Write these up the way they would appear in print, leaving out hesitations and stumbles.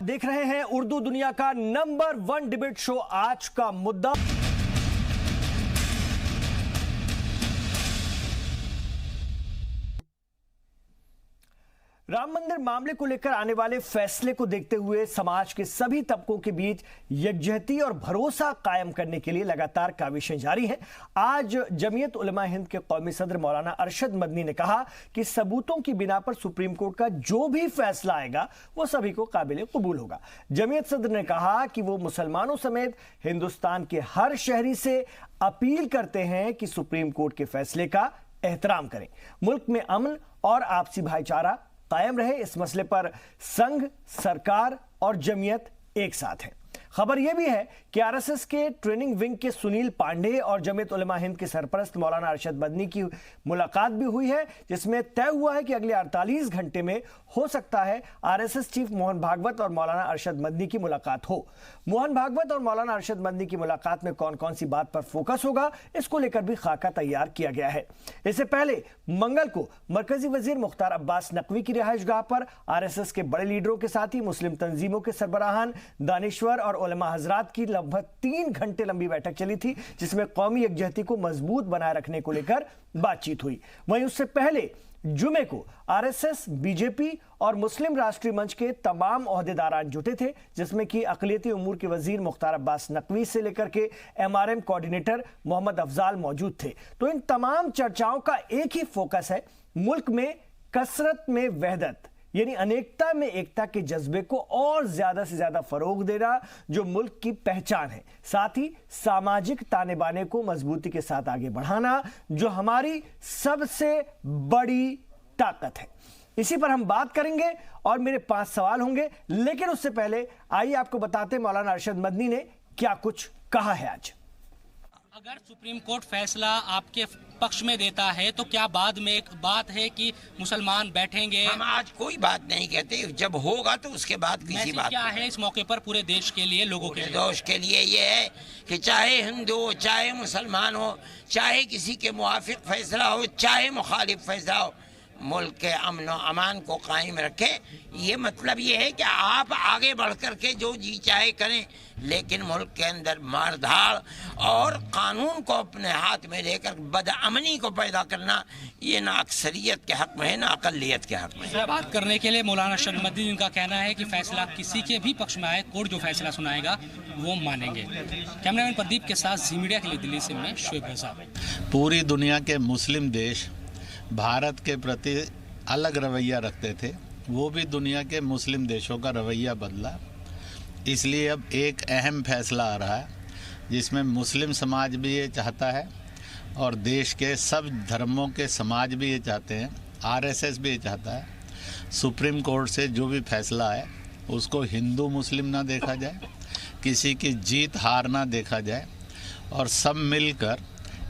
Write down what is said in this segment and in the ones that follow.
देख रहे हैं उर्दू दुनिया का नंबर 1 डिबेट शो। आज का मुद्दा राम मंदिर मामले को लेकर आने वाले फैसले को देखते हुए समाज के सभी तबकों के बीच यकजहती और भरोसा कायम करने के लिए लगातार काविशें जारी हैं। आज जमीयत उलमा हिंद के कौमी सदर मौलाना अरशद मदनी ने कहा कि सबूतों की बिना पर सुप्रीम कोर्ट का जो भी फैसला आएगा वो सभी को काबिल कबूल होगा। जमीयत सदर ने कहा कि वो मुसलमानों समेत हिंदुस्तान के हर शहरी से अपील करते हैं कि सुप्रीम कोर्ट के फैसले का एहतराम करें। मुल्क में अमन और आपसी भाईचारा कायम रहे, इस मसले पर संघ, सरकार और जमीयत एक साथ है। खबर यह भी है कि आरएसएस के ट्रेनिंग विंग के सुनील पांडे और जमीयत उलमा हिंद के सरपरस्त मौलाना अरशद मदनी की मुलाकात भी हुई है, जिसमें तय हुआ है कि अगले 48 घंटे में हो सकता है आरएसएस चीफ मोहन भागवत और मौलाना अरशद मदनी की मुलाकात हो। मोहन भागवत और मौलाना अरशद मदनी की मुलाकात में कौन कौन सी बात पर फोकस होगा, इसको लेकर भी खाका तैयार किया गया है। इससे पहले मंगल को मरकजी वजीर मुख्तार अब्बास नकवी की रिहाइशगाह पर आरएसएस के बड़े लीडरों के साथ ही मुस्लिम तंजीमों के सरबराहान, दानिश्वर और उलमा हजरात की लगभग 3 घंटे लंबी बैठक चली थी, जिसमें कौमी यकजहती को मजबूत बनाए रखने को लेकर बातचीत हुई। वहीं उससे पहले जुमे को आरएसएस, बीजेपी और मुस्लिम राष्ट्रीय मंच के तमाम ओहदेदारान जुटे थे, जिसमें कि अक़लियती उमूर के वजीर मुख्तार अब्बास नकवी से लेकर के एमआरएम कोऑर्डिनेटर मोहम्मद अफजाल मौजूद थे। तो इन तमाम चर्चाओं का एक ही फोकस है, मुल्क में कसरत में वहदत यानी अनेकता में एकता के जज्बे को और ज्यादा से ज्यादा फरोग देना, जो मुल्क की पहचान है। साथ ही सामाजिक ताने बाने को मजबूती के साथ आगे बढ़ाना, जो हमारी सबसे बड़ी ताकत है। इसी पर हम बात करेंगे और मेरे 5 सवाल होंगे, लेकिन उससे पहले आइए आपको बताते मौलाना अरशद मदनी ने क्या कुछ कहा है। आज अगर सुप्रीम कोर्ट फैसला आपके पक्ष में देता है तो क्या बाद में एक बात है कि मुसलमान बैठेंगे? हम आज कोई बात नहीं कहते, जब होगा तो उसके बाद किसी बात क्या है इस मौके पर पूरे देश के लिए, लोगों के देश के लिए ये है कि चाहे हिंदू हो, चाहे मुसलमान हो, चाहे किसी के मुआफिक फैसला हो, चाहे मुखालिफ फैसला हो, मुल्क के अमन और अमान को कायम रखे। ये मतलब ये है कि आप आगे बढ़ कर के जो जी चाहे करें, लेकिन मुल्क के अंदर मारधाड़ और कानून को अपने हाथ में लेकर बदअमनी को पैदा करना, ये ना अक्सरियत के हक में है ना अकलियत के हक में। बात करने के लिए मौलाना अरशद मदनी, जिनका कहना है कि फैसला किसी के भी पक्ष में आए, कोर्ट जो फैसला सुनाएगा वो मानेंगे। कैमरामैन प्रदीप के साथ जी मीडिया के लिए दिल्ली से मैं शुएब रज़ा। पूरी दुनिया के मुस्लिम देश भारत के प्रति अलग रवैया रखते थे, वो भी दुनिया के मुस्लिम देशों का रवैया बदला। इसलिए अब एक अहम फैसला आ रहा है, जिसमें मुस्लिम समाज भी ये चाहता है और देश के सब धर्मों के समाज भी ये चाहते हैं, आरएसएस भी ये चाहता है। सुप्रीम कोर्ट से जो भी फैसला है उसको हिंदू मुस्लिम ना देखा जाए, किसी की जीत हार ना देखा जाए, और सब मिलकर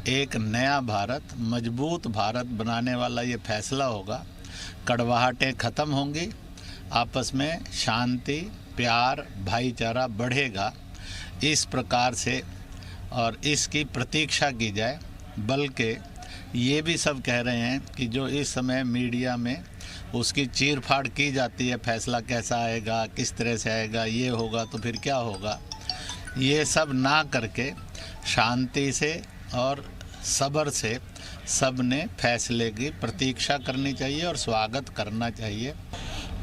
एक नया भारत, मजबूत भारत बनाने वाला ये फैसला होगा। कड़वाहटें ख़त्म होंगी, आपस में शांति, प्यार, भाईचारा बढ़ेगा। इस प्रकार से और इसकी प्रतीक्षा की जाए। बल्कि ये भी सब कह रहे हैं कि जो इस समय मीडिया में उसकी चीर फाड़ की जाती है, फैसला कैसा आएगा, किस तरह से आएगा, ये होगा तो फिर क्या होगा, ये सब ना करके शांति से और सब्र से सब ने फैसले की प्रतीक्षा करनी चाहिए और स्वागत करना चाहिए।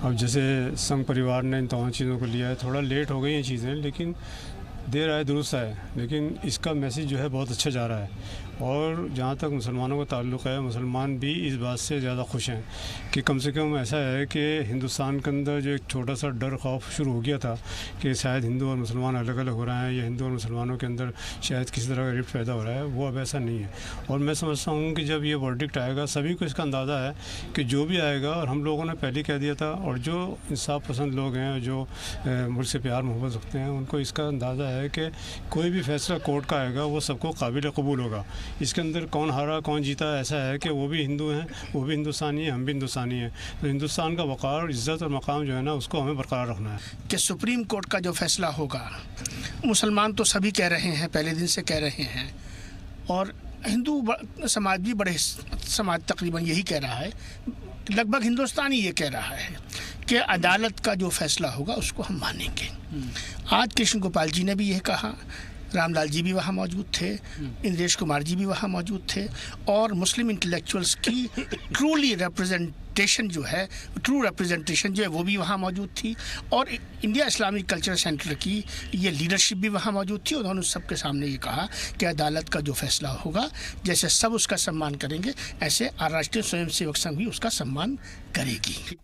अब जैसे संघ परिवार ने इन तमाम चीज़ों को लिया है, थोड़ा लेट हो गई ये चीज़ें, लेकिन देर आए दुरुस्त आए, लेकिन इसका मैसेज जो है बहुत अच्छा जा रहा है। और जहाँ तक मुसलमानों का ताल्लुक़ है, मुसलमान भी इस बात से ज़्यादा खुश हैं कि कम से कम ऐसा है कि हिंदुस्तान के अंदर जो एक छोटा सा डर खौफ शुरू हो गया था कि शायद हिंदू और मुसलमान अलग अलग हो रहे हैं या हिंदू और मुसलमानों के अंदर शायद किसी तरह का रिफ्ट पैदा हो रहा है, वो अब ऐसा नहीं है। और मैं समझता हूँ कि जब ये वर्डिक्ट आएगा, सभी को इसका अंदाज़ा है कि जो भी आएगा, और हम लोगों ने पहले कह दिया था, और जो इंसाफ पसंद लोग हैं, जो मुल्क से प्यार मोहब्बत रखते हैं, उनको इसका अंदाज़ा है कि कोई भी फैसला कोर्ट का आएगा वो सबको काबिल कबूल होगा। इसके अंदर कौन हारा कौन जीता ऐसा है कि वो भी हिंदू हैं, वो भी हिंदुस्तानी हैं, हम भी हिंदुस्तानी हैं। तो हिंदुस्तान का वक़ार, इज़्ज़त और मकाम जो है ना, उसको हमें बरकरार रखना है। कि सुप्रीम कोर्ट का जो फैसला होगा, मुसलमान तो सभी कह रहे हैं, पहले दिन से कह रहे हैं, और हिंदू समाज भी, बड़े समाज तकरीबन यही कह रहा है, लगभग हिंदुस्तानी ये कह रहा है कि अदालत का जो फैसला होगा उसको हम मानेंगे। आज कृष्ण गोपाल जी ने भी यह कहा, रामलाल जी भी वहाँ मौजूद थे, इंद्रेश कुमार जी भी वहाँ मौजूद थे, और मुस्लिम इंटेलेक्चुअल्स की ट्रूली रिप्रेजेंटेशन जो है, ट्रू रिप्रेजेंटेशन जो है वो भी वहाँ मौजूद थी, और इंडिया इस्लामिक कल्चर सेंटर की ये लीडरशिप भी वहाँ मौजूद थी। उन्होंने सबके सामने ये कहा कि अदालत का जो फैसला होगा, जैसे सब उसका सम्मान करेंगे, ऐसे राष्ट्रीय स्वयंसेवक संघ भी उसका सम्मान करेगी।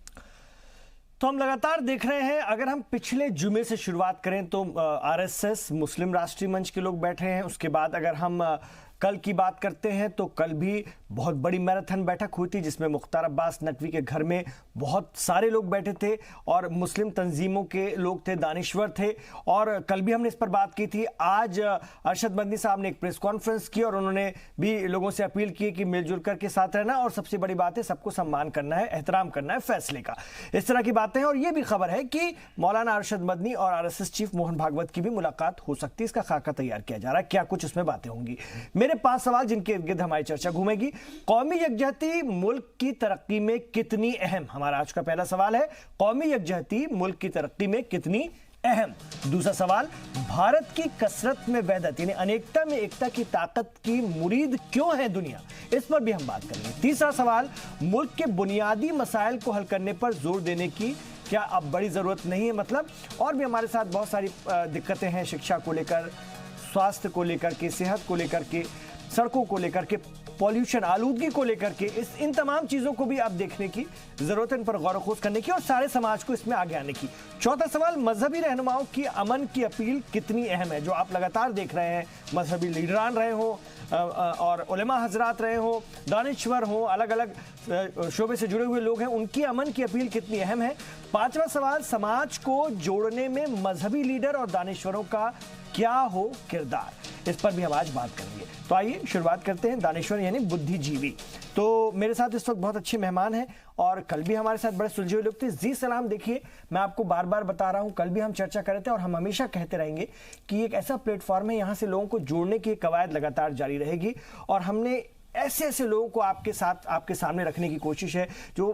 तो हम लगातार देख रहे हैं, अगर हम पिछले जुमे से शुरुआत करें तो आरएसएस मुस्लिम राष्ट्रीय मंच के लोग बैठे हैं। उसके बाद अगर हम कल की बात करते हैं तो कल भी बहुत बड़ी मैराथन बैठक हुई थी जिसमें मुख्तार अब्बास नकवी के घर में बहुत सारे लोग बैठे थे और मुस्लिम तंजीमों के लोग थे, दानिश्वर थे, और कल भी हमने इस पर बात की थी। आज अरशद मदनी साहब ने एक प्रेस कॉन्फ्रेंस की और उन्होंने भी लोगों से अपील की कि मिलजुल कर के साथ रहना, और सबसे बड़ी बात है सबको सम्मान करना है, एहतराम करना है फैसले का, इस तरह की बातें हैं। और ये भी खबर है कि मौलाना अरशद मदनी और आरएसएस चीफ मोहन भागवत की भी मुलाकात हो सकती है, इसका खाका तैयार किया जा रहा है, क्या कुछ उसमें बातें होंगी। मेरे 5 सवाल जिनके इर्द गिर्द हमारी चर्चा घूमेगी। कौमी यकजहती मुल्क की तरक्की में कितनी अहम, हमारा आज का पहला सवाल है, कौमी यकजहती मुल्क की तरक्की में कितनी अहम। दूसरा सवाल, भारत की कसरत में वहदत यानी अनेकता में एकता की ताकत की मुरीद क्यों है दुनिया, इस पर भी हम बात करेंगे। तीसरा सवाल, मुल्क के बुनियादी मसाइल को हल करने पर जोर देने की क्या अब बड़ी जरूरत नहीं है, मतलब और भी हमारे साथ बहुत सारी दिक्कतें हैं, शिक्षा को लेकर, स्वास्थ्य को लेकर के, सेहत को लेकर के, सड़कों को लेकर के, पॉल्यूशन आलूदगी को लेकर के, इन तमाम चीज़ों को भी आप देखने की ज़रूरत है, इन पर गौर व खोज करने की और सारे समाज को इसमें आगे आने की। चौथा सवाल, मजहबी रहनुमाओं की अमन की अपील कितनी अहम है, जो आप लगातार देख रहे हैं, मजहबी लीडरान रहे हो और उलेमा हजरात रहे हो, दानिश्वर हो, अलग अलग शोबे से जुड़े हुए लोग हैं, उनकी अमन की अपील कितनी अहम है। पांचवा सवाल, समाज को जोड़ने में मजहबी लीडर और दानिश्वरों का क्या हो किरदार, इस पर भी हम आज बात करेंगे। तो आइए शुरुआत करते हैं। दानिश्वर यानी बुद्धिजीवी, तो मेरे साथ इस वक्त बहुत अच्छे मेहमान हैं और कल भी हमारे साथ बड़े सुलझे हुए लोग थे। जी सलाम, देखिए मैं आपको बार बार बता रहा हूं, कल भी हम चर्चा कर रहे थे और हम हमेशा कहते रहेंगे कि एक ऐसा प्लेटफॉर्म है, यहां से लोगों को जोड़ने की कवायद लगातार जारी रहेगी और हमने ऐसे ऐसे लोगों को आपके साथ, आपके सामने रखने की कोशिश है जो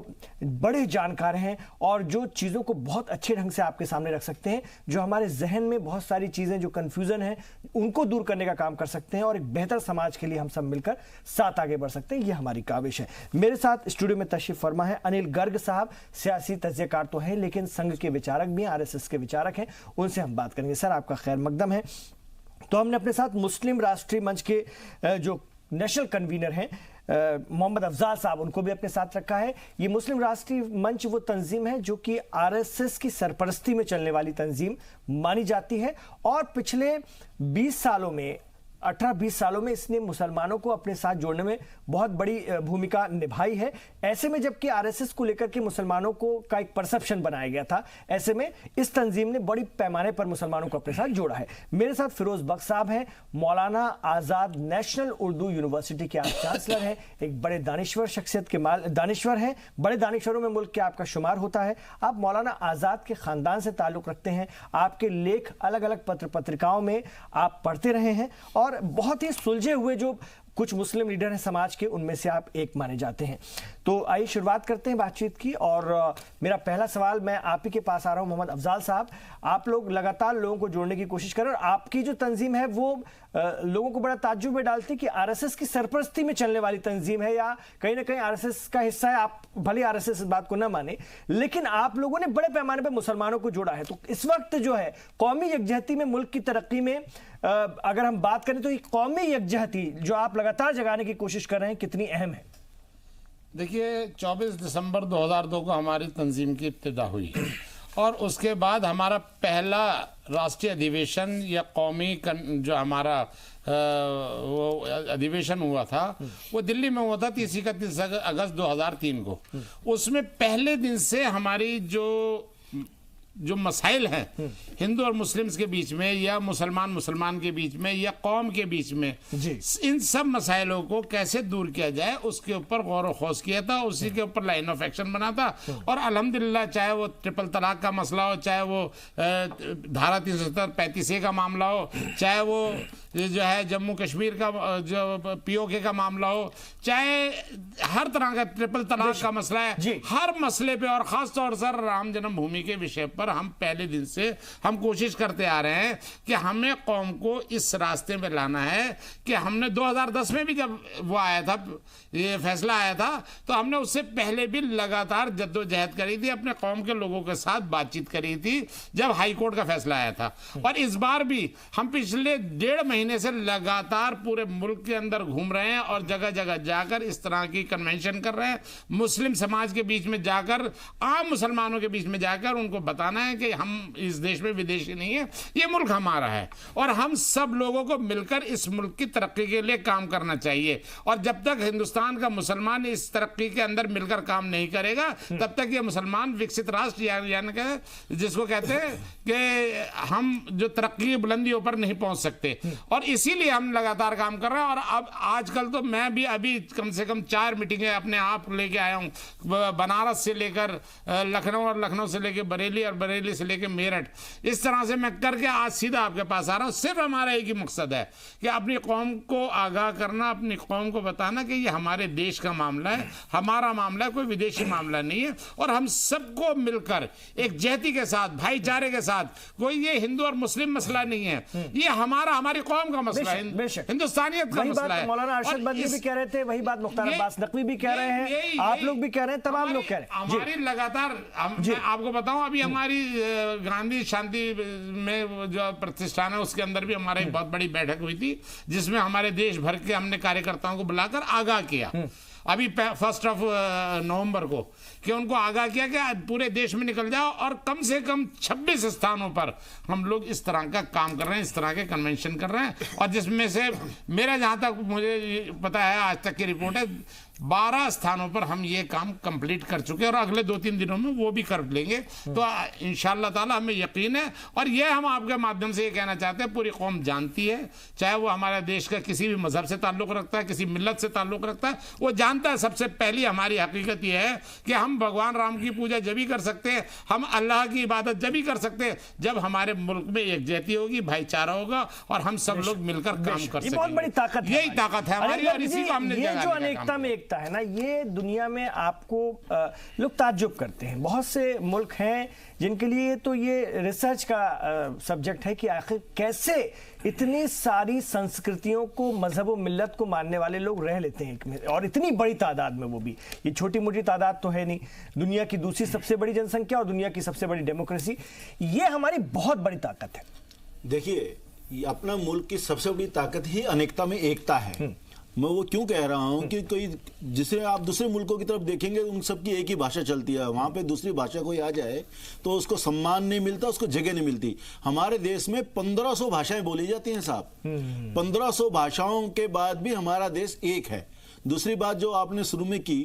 बड़े जानकार हैं और जो चीज़ों को बहुत अच्छे ढंग से आपके सामने रख सकते हैं, जो हमारे जहन में बहुत सारी चीज़ें जो कन्फ्यूज़न है उनको दूर करने का काम कर सकते हैं और एक बेहतर समाज के लिए हम सब मिलकर साथ आगे बढ़ सकते हैं, ये हमारी काविश है। मेरे साथ स्टूडियो में तशरीफ फरमा है अनिल गर्ग साहब, सियासी तज्ज़ियाकार तो हैं लेकिन संघ के विचारक भी हैं, आरएसएस के विचारक हैं, उनसे हम बात करेंगे। सर आपका खैर मकदम है। तो हमने अपने साथ मुस्लिम राष्ट्रीय मंच के जो नेशनल कन्वीनर हैं मोहम्मद अफजाल साहब, उनको भी अपने साथ रखा है। ये मुस्लिम राष्ट्रीय मंच वो तंजीम है जो कि आरएसएस की सरपरस्ती में चलने वाली तंजीम मानी जाती है और पिछले 20 सालों में 18-20 सालों में इसने मुसलमानों को अपने साथ जोड़ने में बहुत बड़ी भूमिका निभाई है। ऐसे में जबकि आरएसएस को लेकर के मुसलमानों को का एक परसेप्शन बनाया गया था, ऐसे में इस तंजीम ने बड़ी पैमाने पर मुसलमानों को अपने साथ जोड़ा है। मेरे साथ फिरोज बख्श साहब हैं, मौलाना आज़ाद नेशनल उर्दू यूनिवर्सिटी के आप चांसलर हैं, एक बड़े दानिश्वर शख्सियत के दानिश्वर हैं, बड़े दानिश्वरों में मुल्क के आपका शुमार होता है। आप मौलाना आज़ाद के ख़ानदान से ताल्लुक़ रखते हैं, आपके लेख अलग अलग पत्र पत्रिकाओं में आप पढ़ते रहे हैं और बहुत ही सुलझे हुए जो कुछ मुस्लिम लीडर हैं समाज के, उनमें से आप एक माने जाते हैं। तो आइए शुरुआत करते हैं बातचीत की और मेरा पहला सवाल मैं आप ही के पास आ रहा हूं मोहम्मद अफजाल साहब। आप लोग लगातार लोगों को जोड़ने की कोशिश कर रहे हैं और आपकी जो तंजीम है वो लोगों को बड़ा ताज्जुब में डालती है कि आरएसएस की सरपरस्ती में चलने वाली तंजीम है या कहीं ना कहीं आरएसएस का हिस्सा है। आप भले आरएसएस इस बात को न माने, लेकिन आप लोगों ने बड़े पैमाने पर मुसलमानों को जोड़ा है। तो इस वक्त जो है कौमी यकजहती में मुल्क की तरक्की में अगर हम बात करें तो ये कौमी यकजहती जो आप लगातार जगाने की कोशिश कर रहे हैं कितनी अहम है? देखिए 24 दिसंबर 2002 को हमारी तंजीम की इब्तिदा हुई और उसके बाद हमारा पहला राष्ट्रीय अधिवेशन या कौमी जो हमारा वो अधिवेशन हुआ था वो दिल्ली में हुआ था 31 अगस्त 2003 को। उसमें पहले दिन से हमारी जो जो मसाइल हैं हिंदू और मुस्लिम्स के बीच में या मुसलमान के बीच में या कौम के बीच में, इन सब मसाइलों को कैसे दूर किया जाए उसके ऊपर गौर व खौज किया था, उसी के ऊपर लाइन ऑफ एक्शन बना था। और अल्हम्दुलिल्लाह चाहे वो ट्रिपल तलाक का मसला हो, चाहे वो धारा 370-35A का मामला हो, चाहे वो जो है जम्मू कश्मीर का जो POK का मामला हो, चाहे हर तरह का ट्रिपल तलाक का मसला है, हर मसले पे और ख़ास तौर से राम जन्मभूमि के विषय पर हम पहले दिन से हम कोशिश करते आ रहे हैं कि हमें कौम को इस रास्ते में लाना है कि हमने 2010 में भी जब वो आया था, ये फैसला आया था, तो हमने उससे पहले भी लगातार जद्दोजहद करी थी, अपने कौम के लोगों के साथ बातचीत करी थी जब हाई कोर्ट का फैसला आया था। और इस बार भी हम पिछले 1.5 महीने से लगातार पूरे मुल्क के अंदर घूम रहे हैं और जगह जगह जाकर इस तरह की कन्वेंशन कर रहे हैं, मुस्लिम समाज के बीच में जाकर, आम मुसलमानों के बीच में जाकर उनको बताना है कि हम इस देश में विदेशी नहीं है, ये मुल्क हमारा है और हम सब लोगों को मिलकर इस मुल्क की तरक्की के लिए काम करना चाहिए। और जब तक हिंदुस्तान का मुसलमान इस तरक्की के अंदर मिलकर काम नहीं करेगा तब तक ये मुसलमान विकसित राष्ट्र यानी कि जिसको कहते हैं कि हम जो तरक्की की बुलंदियों पर नहीं पहुंच सकते, और इसीलिए हम लगातार काम कर रहे हैं। और अब आजकल तो मैं भी अभी कम से कम 4 मीटिंगें अपने आप लेके आया हूँ, बनारस से लेकर लखनऊ और लखनऊ से लेकर बरेली और बरेली से लेकर मेरठ, इस तरह से मैं करके आज सीधा आपके पास आ रहा हूँ। सिर्फ हमारा एक ही मकसद है कि अपनी कौम को आगाह करना, अपनी कौम को बताना कि ये हमारे देश का मामला है, हमारा मामला है, कोई विदेशी मामला नहीं है। और हम सबको मिलकर एक जहती के साथ, भाईचारे के साथ, कोई ये हिंदू और मुस्लिम मसला नहीं है, ये हमारी कौम का मसला है, हिंदुस्तानियत का मसला है। मौलाना अरशद बद्री भी कह रहे थे, वही बात मुख्तार अब्बास नकवी भी कह रहे हैं, आप लोग भी कह रहे हैं, तमाम लोग कह रहे हैं। हमारी लगातार, मैं आपको बताऊं, अभी हमारी गांधी शांति में जो प्रतिष्ठान है उसके अंदर भी हमारी बहुत बड़ी बैठक हुई थी, जिसमें हमारे देश भर के हमने कार्यकर्ताओं को बुलाकर आगाह किया अभी 1 नवंबर को, कि उनको आगाह किया कि पूरे देश में निकल जाओ और कम से कम 26 स्थानों पर हम लोग इस तरह का काम कर रहे हैं, इस तरह के कन्वेंशन कर रहे हैं। और जिसमें से मेरा जहां तक मुझे पता है, आज तक की रिपोर्ट है, 12 स्थानों पर हम ये काम कंप्लीट कर चुके हैं और अगले 2-3 दिनों में वो भी कर लेंगे। तो इंशाअल्लाह ताला हमें यकीन है। और ये हम आपके माध्यम से ये कहना चाहते हैं, पूरी कौम जानती है, चाहे वो हमारे देश का किसी भी मजहब से ताल्लुक़ रखता है, किसी मिल्लत से ताल्लुक़ रखता है, वो जानता है सबसे पहली हमारी हकीकत ये है कि हम भगवान राम की पूजा जब भी कर सकते हैं, हम अल्लाह की इबादत जब भी कर सकते हैं जब हमारे मुल्क में एकजहती होगी, भाईचारा होगा और हम सब लोग मिलकर काम कर सकेंगे। बहुत बड़ी ताकत है, यही ताकत है हमारी। और इसी को हमने ये जो अनेकता में एकता है ना, ये दुनिया में आपको लोग ताज्जुब करते हैं। बहुत से मुल्क हैं जिनके लिए तो ये रिसर्च का सब्जेक्ट है कि आखिर कैसे इतनी सारी संस्कृतियों को, मजहब और मिल्लत को मानने वाले लोग रह लेते हैं, और इतनी बड़ी तादाद में, वो भी ये छोटी मोटी तादाद तो है नहीं। दुनिया की दूसरी सबसे बड़ी जनसंख्या और दुनिया की सबसे बड़ी डेमोक्रेसी, ये हमारी बहुत बड़ी ताकत है। देखिए, अपना मुल्क की सबसे बड़ी ताकत ही अनेकता में एकता है। मैं वो क्यों कह रहा हूं कि कोई, जिसे आप दूसरे मुल्कों की तरफ देखेंगे उन सबकी एक ही भाषा चलती है, वहां पे दूसरी भाषा कोई आ जाए तो उसको सम्मान नहीं मिलता, उसको जगह नहीं मिलती। हमारे देश में 1500 भाषाएं बोली जाती हैं साहब, 1500 भाषाओं के बाद भी हमारा देश एक है। दूसरी बात जो आपने शुरू में की,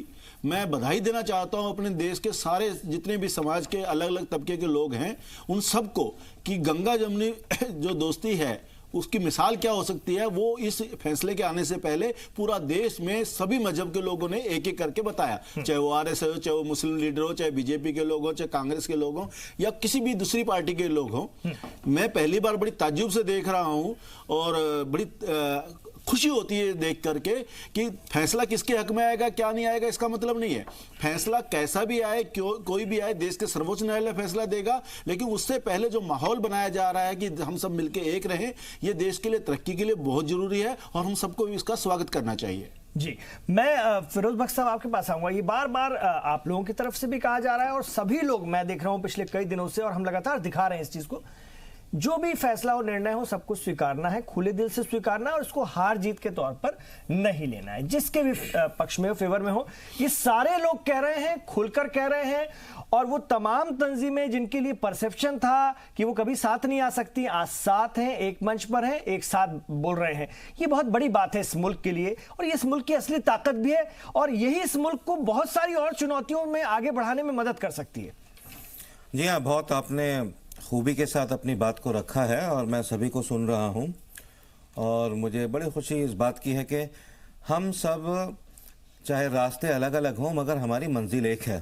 मैं बधाई देना चाहता हूं अपने देश के सारे जितने भी समाज के अलग अलग तबके के लोग हैं उन सबको, कि गंगा जमुनी जो दोस्ती है उसकी मिसाल क्या हो सकती है, वो इस फैसले के आने से पहले पूरा देश में सभी मजहब के लोगों ने एक एक करके बताया, चाहे वो आरएसएस हो, चाहे वो मुस्लिम लीडर हो, चाहे बीजेपी के लोग हो, चाहे कांग्रेस के लोग हो, या किसी भी दूसरी पार्टी के लोग हो। मैं पहली बार बड़ी ताज्जुब से देख रहा हूं और बड़ी खुशी होती है देख करके कि फैसला किसके हक में आएगा, क्या नहीं आएगा, इसका मतलब नहीं है। फैसला कैसा भी आए, कोई भी आए, देश के सर्वोच्च न्यायालय फैसला देगा, लेकिन उससे पहले जो माहौल बनाया जा रहा है कि हम सब मिलकर एक रहें, ये देश के लिए, तरक्की के लिए बहुत जरूरी है और हम सबको इसका स्वागत करना चाहिए। जी, मैं फिरोज बख्श साहब आपके पास आऊंगा। ये बार बार आप लोगों की तरफ से भी कहा जा रहा है और सभी लोग, मैं देख रहा हूं पिछले कई दिनों से, और हम लगातार दिखा रहे हैं इस चीज को, जो भी फैसला हो, निर्णय हो, सबको स्वीकारना है, खुले दिल से स्वीकारना है और उसको हार जीत के तौर पर नहीं लेना है, जिसके भी पक्ष में हो, फेवर में हो। ये सारे लोग कह रहे हैं, खुलकर कह रहे हैं, और वो तमाम तंजीमें जिनके लिए परसेप्शन था कि वो कभी साथ नहीं आ सकती, आज साथ हैं, एक मंच पर हैं, एक साथ बोल रहे हैं। ये बहुत बड़ी बात है इस मुल्क के लिए, और ये इस मुल्क की असली ताकत भी है, और यही इस मुल्क को बहुत सारी और चुनौतियों में आगे बढ़ाने में मदद कर सकती है। जी हाँ, बहुत आपने खूबी के साथ अपनी बात को रखा है और मैं सभी को सुन रहा हूँ और मुझे बड़ी खुशी इस बात की है कि हम सब चाहे रास्ते अलग अलग हों मगर हमारी मंजिल एक है।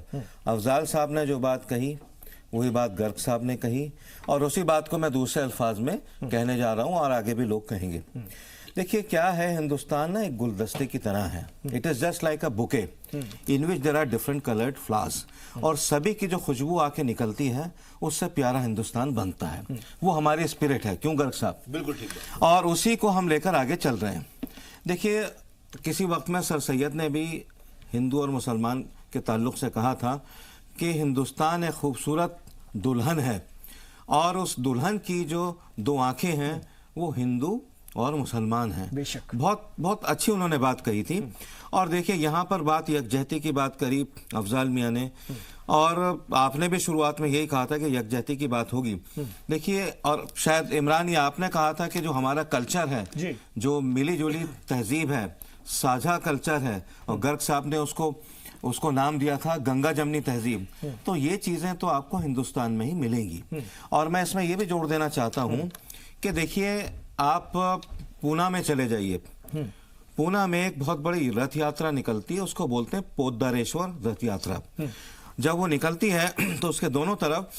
अफजाल साहब ने जो बात कही वही बात गर्ग साहब ने कही और उसी बात को मैं दूसरे अल्फाज में कहने जा रहा हूँ और आगे भी लोग कहेंगे। देखिए क्या है, हिंदुस्तान ना एक गुलदस्ते की तरह है। It is just like a bouquet in which there are different coloured flowers और सभी की जो खुशबू आके निकलती है उससे प्यारा हिंदुस्तान बनता है। वो हमारी स्पिरिट है, क्यों गर्ग साहब? बिल्कुल ठीक है। और उसी को हम लेकर आगे चल रहे हैं। देखिए किसी वक्त में सर सैयद ने भी हिंदू और मुसलमान के ताल्लुक से कहा था कि हिंदुस्तान एक खूबसूरत दुल्हन है और उस दुल्हन की जो दो आंखें हैं वो हिंदू और मुसलमान हैं। बेशक बहुत बहुत अच्छी उन्होंने बात कही थी। और देखिए यहाँ पर बात यकजहती की बात करी अफजाल मियाँ ने और आपने भी शुरुआत में यही कहा था कि यकजहती की बात होगी। देखिए और शायद इमरान या आपने कहा था कि जो हमारा कल्चर है, जो मिली जुली तहजीब है, साझा कल्चर है और गर्ग साहब ने उसको नाम दिया था गंगा जमनी तहजीब। तो ये चीज़ें तो आपको हिंदुस्तान में ही मिलेंगी। और मैं इसमें ये भी जोड़ देना चाहता हूँ कि देखिए आप पूना में चले जाइए। पूना में एक बहुत बड़ी रथ यात्रा निकलती है, उसको बोलते हैं पोद्दारेश्वर रथ यात्रा। जब वो निकलती है तो उसके दोनों तरफ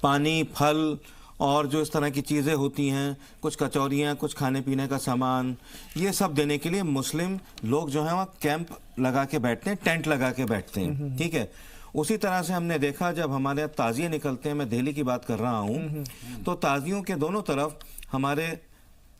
पानी, फल और जो इस तरह की चीज़ें होती हैं, कुछ कचौरियाँ, कुछ खाने पीने का सामान, ये सब देने के लिए मुस्लिम लोग जो हैं वहाँ कैंप लगा के बैठते हैं, टेंट लगा के बैठते हैं। ठीक है। उसी तरह से हमने देखा जब हमारे ताज़िए निकलते हैं, मैं दिल्ली की बात कर रहा हूँ, तो ताज़ियों के दोनों तरफ हमारे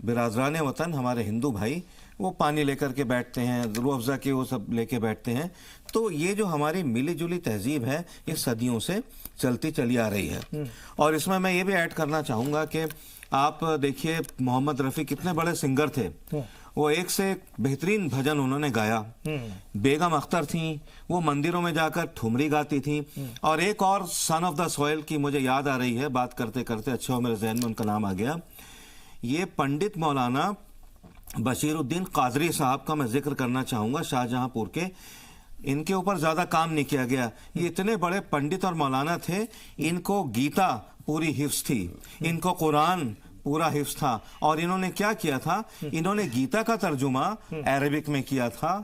बिरादरान वतन, हमारे हिंदू भाई वो पानी लेकर के बैठते हैं, रूह अफ़ज़ा के वो सब लेके बैठते हैं। तो ये जो हमारी मिली जुली तहजीब है ये सदियों से चलती चली आ रही है। और इसमें मैं ये भी ऐड करना चाहूँगा कि आप देखिए मोहम्मद रफ़ी कितने बड़े सिंगर थे, वो एक से एक बेहतरीन भजन उन्होंने गाया। बेगम अख्तर थी, वो मंदिरों में जाकर ठुमरी गाती थी। और एक और सन ऑफ द सॉइल की मुझे याद आ रही है बात करते करते, अच्छा हो मेरे जहन में उनका नाम आ गया, ये पंडित मौलाना बशीरुद्दीन कादरी साहब का मैं जिक्र करना चाहूँगा, शाहजहांपुर के। इनके ऊपर ज़्यादा काम नहीं किया गया। ये इतने बड़े पंडित और मौलाना थे, इनको गीता पूरी हिफ्स थी, इनको कुरान पूरा हिफ्स था। और इन्होंने क्या किया था, इन्होंने गीता का तर्जुमा अरबिक में किया था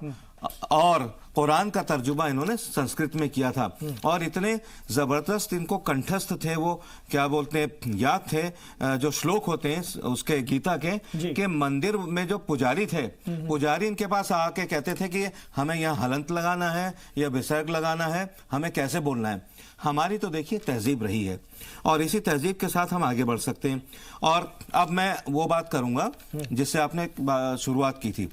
और कुरान का तर्जुमा इन्होंने संस्कृत में किया था। और इतने ज़बरदस्त इनको कंठस्थ थे, वो क्या बोलते हैं, याद थे जो श्लोक होते हैं उसके गीता के मंदिर में जो पुजारी थे, पुजारी इनके पास आके कहते थे कि हमें यहाँ हलंत लगाना है या विसर्ग लगाना है, हमें कैसे बोलना है। हमारी तो देखिए तहजीब रही है और इसी तहजीब के साथ हम आगे बढ़ सकते हैं। और अब मैं वो बात करूंगा जिससे आपने शुरुआत की थी।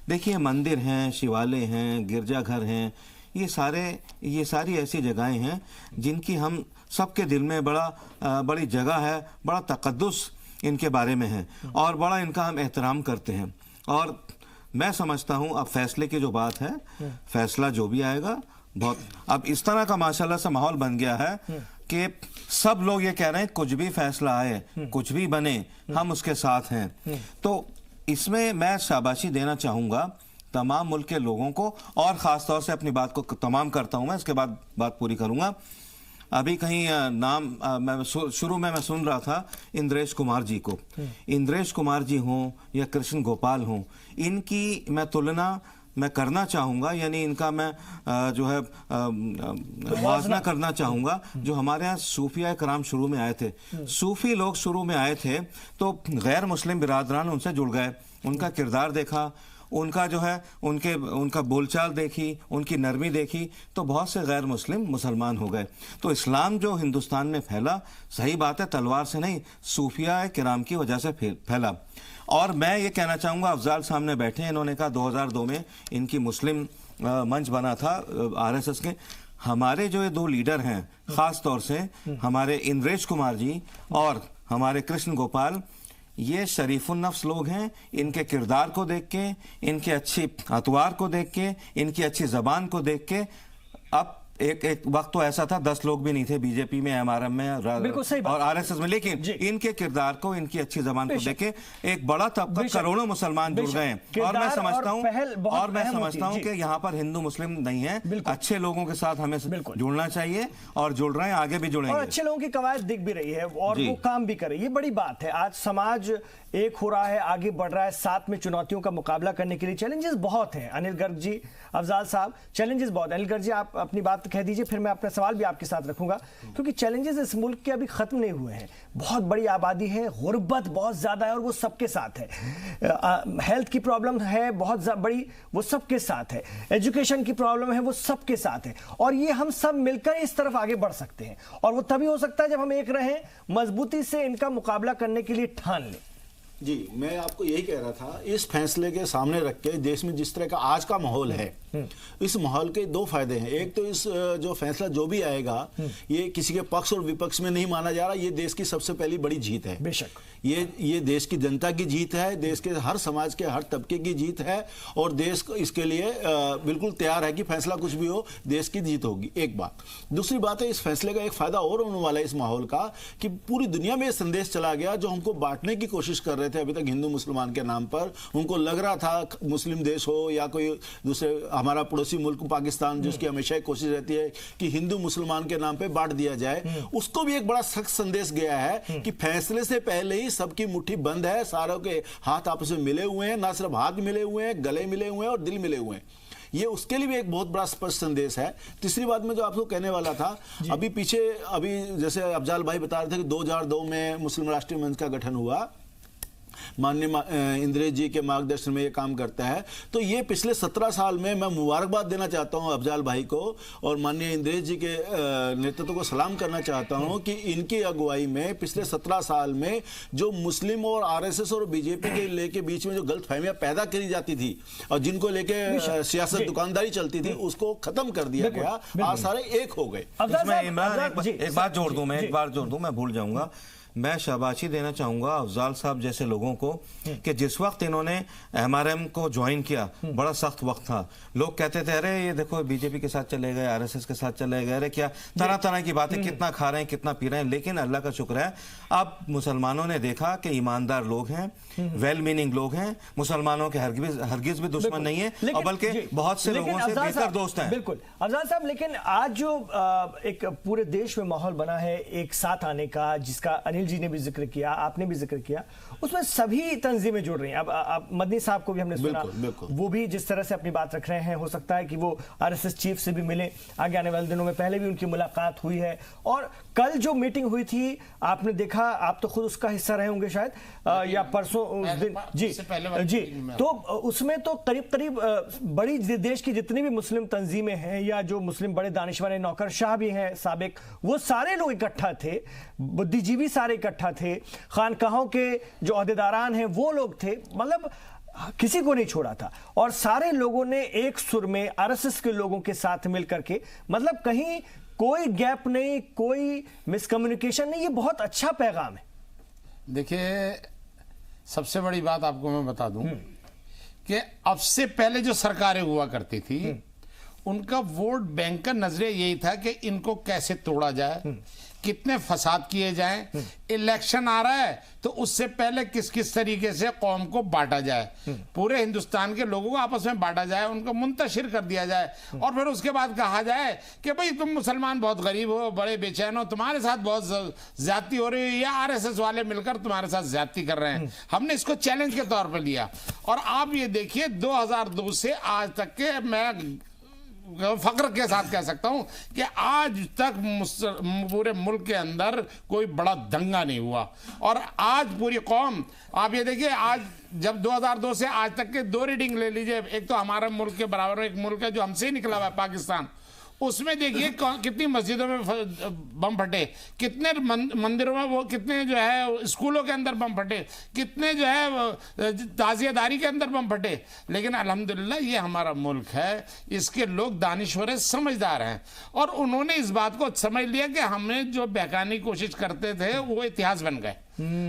देखिए मंदिर हैं, शिवालय हैं, गिरजाघर हैं, ये सारी ऐसी जगहें हैं जिनकी हम सबके दिल में बड़ी जगह है, बड़ा तकद्दुस इनके बारे में है और बड़ा इनका हम एहतराम करते हैं। और मैं समझता हूँ अब फैसले की जो बात है, फैसला जो भी आएगा, बहुत अब इस तरह का माशाल्लाह से माहौल बन गया है कि सब लोग ये कह रहे हैं कुछ भी फैसला आए, कुछ भी बने, हम उसके साथ हैं। तो इसमें मैं शाबाशी देना चाहूँगा तमाम मुल्क के लोगों को और ख़ास तौर से अपनी बात को तमाम करता हूँ मैं, इसके बाद बात पूरी करूँगा। अभी कहीं नाम मैं शुरू में मैं सुन रहा था इंद्रेश कुमार जी को। इंद्रेश कुमार जी हों या कृष्ण गोपाल हों, इनकी मैं तुलना मैं करना चाहूँगा, यानी इनका मैं जो है मुवाज़ना करना चाहूँगा जो हमारे यहाँ सूफिया कराम शुरू में आए थे। सूफ़ी लोग शुरू में आए थे तो गैर मुस्लिम बिरादरान उनसे जुड़ गए, उनका किरदार देखा, उनका जो है उनका बोलचाल देखी, उनकी नरमी देखी, तो बहुत से गैर मुस्लिम मुसलमान हो गए। तो इस्लाम जो हिंदुस्तान में फैला, सही बात है तलवार से नहीं, सूफिया किराम की वजह से फैला। और मैं ये कहना चाहूँगा, अफजाल सामने बैठे हैं, इन्होंने कहा 2002 में इनकी मुस्लिम मंच बना था आरएसएस के। हमारे जो ये दो लीडर हैं, ख़ास तौर से हमारे इंद्रेश कुमार जी और हमारे कृष्ण गोपाल, ये शरीफुन नफ्स लोग हैं। इनके किरदार को देख के, इनके अच्छी अतवार को देख के, इनकी अच्छी ज़बान को देख के अब एक वक्त तो ऐसा था 10 लोग भी नहीं थे बीजेपी में, एमआरएम में बिल्कुल सही बात। और आरएसएस में, लेकिन इनके किरदार को, इनकी अच्छी जबान को देखे एक बड़ा तबका, करोड़ों मुसलमान जुड़ गए हैं। और मैं समझता हूं कि यहाँ पर हिंदू मुस्लिम नहीं है, अच्छे लोगों के साथ हमें जुड़ना चाहिए और जुड़ रहे हैं, आगे भी जुड़ेंगे। और अच्छे लोगों की कवायद दिख भी रही है और वो काम भी कर रही है, ये बड़ी बात है। आज समाज एक हो रहा है, आगे बढ़ रहा है, साथ में चुनौतियों का मुकाबला करने के लिए चैलेंजेस बहुत हैं। अनिल गर्ग जी, अफजाल साहब, चैलेंजेस बहुत। अनिल गर्ग जी, आप अपनी बात कह दीजिए, फिर मैं अपना सवाल भी आपके साथ रखूंगा, क्योंकि चैलेंजेस इस मुल्क के अभी खत्म नहीं हुए हैं। बहुत बड़ी आबादी है, गुर्बत बहुत ज्यादा है और वो सबके साथ है। हेल्थ की प्रॉब्लम है बहुत बड़ी, वो सबके साथ है। एजुकेशन की प्रॉब्लम है, वो सबके साथ है। और ये हम सब मिलकर इस तरफ आगे बढ़ सकते हैं, और वो तभी हो सकता है जब हम एक रहें, मजबूती से इनका मुकाबला करने के लिए ठान लें। जी, मैं आपको यही कह रहा था, इस फैसले के सामने रख के देश में जिस तरह का आज का माहौल है, इस माहौल के दो फायदे हैं। एक तो इस जो फैसला जो भी आएगा, ये किसी के पक्ष और विपक्ष में नहीं माना जा रहा, ये देश की सबसे पहली बड़ी जीत है। बेशक ये देश की जनता की जीत है, देश के हर समाज के हर तबके की जीत है, और देश इसके लिए बिल्कुल तैयार है कि फैसला कुछ भी हो, देश की जीत होगी। एक बात। दूसरी बात है, इस फैसले का एक फायदा और होने वाला है इस माहौल का, कि पूरी दुनिया में ये संदेश चला गया जो हमको बांटने की कोशिश कर रहे थे अभी तक हिंदू मुसलमान के नाम पर। उनको लग रहा था मुस्लिम देश हो या कोई दूसरे हमारा पड़ोसी मुल्क पाकिस्तान, जिसकी हमेशा एक कोशिश रहती है कि हिंदू मुसलमान के नाम पे बांट दिया जाए, उसको भी एक बड़ा सख्त संदेश गया है कि फैसले से पहले ही सबकी मुट्ठी बंद है, सारों के हाथ आपस में मिले हुए हैं, ना सिर्फ हाथ मिले हुए हैं, गले मिले हुए हैं और दिल मिले हुए हैं। ये उसके लिए भी एक बहुत बड़ा स्पष्ट संदेश है। तीसरी बात में जो आपको कहने वाला था, अभी जैसे अफजाल भाई बता रहे थे कि 2002 में मुस्लिम राष्ट्रीय मंच का गठन हुआ, माननीय इंद्रेश जी के मार्गदर्शन में ये काम करता है। तो ये पिछले 17 साल में मैं मुबारकबाद देना चाहता हूं अफजाल भाई को, और माननीय इंद्रेश जी के नेतृत्व को सलाम करना चाहता हूं कि इनकी अगुवाई में पिछले 17 साल में जो मुस्लिम और आरएसएस और बीजेपी के लेके बीच में जो गलतफहमियां पैदा करी जाती थी और जिनको लेके सियासत दुकानदारी चलती थी, उसको खत्म कर दिया गया। आज सारे एक हो गए। एक बात जोड़ दूं, मैं भूल जाऊंगा। मैं शाबाशी देना चाहूंगा अफजाल साहब जैसे लोगों को कि जिस वक्त इन्होंने एमआरएम को ज्वाइन किया, बड़ा सख्त वक्त था। लोग कहते थे अरे ये देखो बीजेपी के साथ चले गए, आरएसएस के साथ चले गए, अरे क्या तरह तरह की बातें, कितना खा रहे हैं, कितना पी रहे हैं। लेकिन अल्लाह का शुक्र है, अब मुसलमानों ने देखा कि ईमानदार लोग हैं, वेल मीनिंग लोग हैं, मुसलमानों के हरगिज भी दुश्मन नहीं है, और बल्कि बहुत से लोगों से बेहतर दोस्त हैं। बिल्कुल अफजाल साहब, लेकिन आज जो एक पूरे देश में माहौल बना है एक साथ आने का, जिसका अनिल जी ने भी जिक्र किया, आपने भी जिक्र किया, उसमें सभी तंजीमें जुड़ रही हैं। अब मदनी साहब को भी हमने सुना, वो भी जिस तरह से अपनी बात रख रहे हैं, हो सकता है कि वो आरएसएस चीफ से भी मिले आगे आने वाले दिनों में। पहले भी उनकी मुलाकात हुई है, और कल जो मीटिंग हुई थी आपने देखा, आप तो खुद उसका हिस्सा रहे होंगे शायद, या परसों उस दिन जी, तो उसमें तो करीब बड़ी देश की जितनी भी मुस्लिम तंजीमें हैं या जो मुस्लिम बड़े दानिशवर नौकरशाह भी हैं साबिक, वो सारे लोग इकट्ठा थे, बुद्धिजीवी सारे इकट्ठा थे, खानकाहों के जो ओहदेदारान हैं वो लोग थे, मतलब किसी को नहीं छोड़ा था। और सारे लोगों ने एक सुर में आरएसएस के लोगों के साथ मिलकर के, मतलब कहीं कोई गैप नहीं, कोई मिसकम्युनिकेशन नहीं, ये बहुत अच्छा पैगाम है। देखिए, सबसे बड़ी बात आपको मैं बता दूं कि अब से पहले जो सरकारें हुआ करती थी, उनका वोट बैंक का नजरिया यही था कि इनको कैसे तोड़ा जाए, कितने फसाद किए जाएं, इलेक्शन आ रहा है तो उससे पहले किस किस तरीके से कौम को बांटा जाए, पूरे हिंदुस्तान के लोगों को आपस में बांटा जाए, उनको मुंतशिर कर दिया जाए, और फिर उसके बाद कहा जाए कि भाई तुम मुसलमान बहुत गरीब हो, बड़े बेचैन हो, तुम्हारे साथ बहुत ज्यादती हो रही है, या आरएसएस वाले मिलकर तुम्हारे साथ ज्यादती कर रहे हैं। हमने इसको चैलेंज के तौर पर लिया, और आप ये देखिए 2002 से आज तक के, मैं फख्र के साथ कह सकता हूं कि आज तक पूरे मुल्क के अंदर कोई बड़ा दंगा नहीं हुआ, और आज पूरी कौम, आप ये देखिए, आज जब 2002 से आज तक के 2 रीडिंग ले लीजिए, एक तो हमारा मुल्क के बराबर एक मुल्क है जो हमसे ही निकला हुआ है, पाकिस्तान, उसमें देखिए कितनी मस्जिदों में बम फटे, कितने मंदिरों में, वो कितने जो है स्कूलों के अंदर बम फटे, कितने जो है ताजियादारी के अंदर बम फटे। लेकिन अल्हम्दुलिल्लाह ये हमारा मुल्क है, इसके लोग दानिश्वर समझदार हैं, और उन्होंने इस बात को समझ लिया कि हमें जो बहकाने की कोशिश करते थे वो इतिहास बन गए।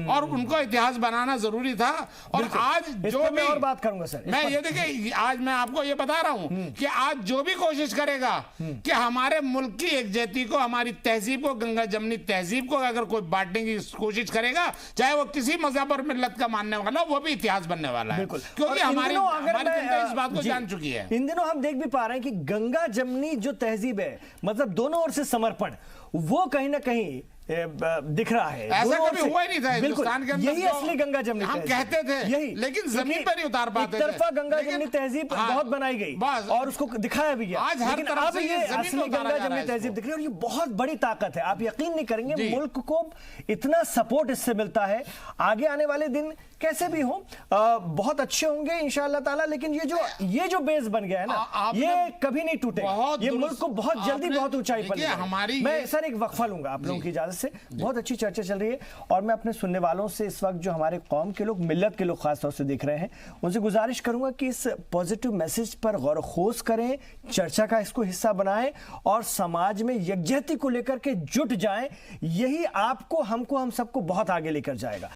और उनको इतिहास बनाना जरूरी था। और आज इस जो पर भी मैं और बात करूंगा सर, मैं ये देखिए, आज मैं आपको ये बता रहा हूं कि आज जो भी कोशिश करेगा कि हमारे मुल्क की एकजहती को, हमारी तहजीब को, गंगा जमनी तहजीब को अगर कोई बांटने की कोशिश करेगा, चाहे वो किसी मजहब और मिल्लत का मानने वाला, वो भी इतिहास बनने वाला है, क्योंकि हमारी जनता इस बात को जान चुकी है। इन दिनों हम देख भी पा रहे हैं कि गंगा जमनी जो तहजीब है, मतलब दोनों ओर से समर्पण, वो कहीं ना कहीं दिख रहा है। ऐसा कभी हुआ ही नहीं था हिंदुस्तान के अंदर। यही असली गंगा जमनी हम कहते थे, यही, लेकिन जमीन पर नहीं उतार पाते थे। एक तरफा गंगा जमनी तहजीब बहुत बनाई गई और उसको दिखाया भी गया। आज हर तरफ अब से ये असली गंगा जमनी तहजीब दिख रही है और ये बहुत बड़ी ताकत है। आप यकीन नहीं करेंगे, मुल्क को इतना सपोर्ट इससे मिलता है। आगे आने वाले दिन कैसे भी हो बहुत अच्छे होंगे इंशाअल्लाह ताला, लेकिन ये जो बेस बन गया है ना, ये कभी नहीं टूटेगा। ये मुल्क को बहुत जल्दी बहुत ऊंचाई पर ले जाएगा। मैं सर एक वक्फा लूंगा आप लोगों की इजाजत से। बहुत अच्छी चर्चा चल रही है और मैं अपने सुनने वालों से इस वक्त जो हमारे कौम के लोग, मिल्लत के लोग खासतौर से देख रहे हैं, उनसे गुजारिश करूंगा कि इस पॉजिटिव मैसेज पर गौर खोज करें, चर्चा का इसको हिस्सा बनाएं और समाज में यकजहती को लेकर के जुट जाएं। यही आपको, हमको, हम सबको बहुत आगे लेकर जाएगा।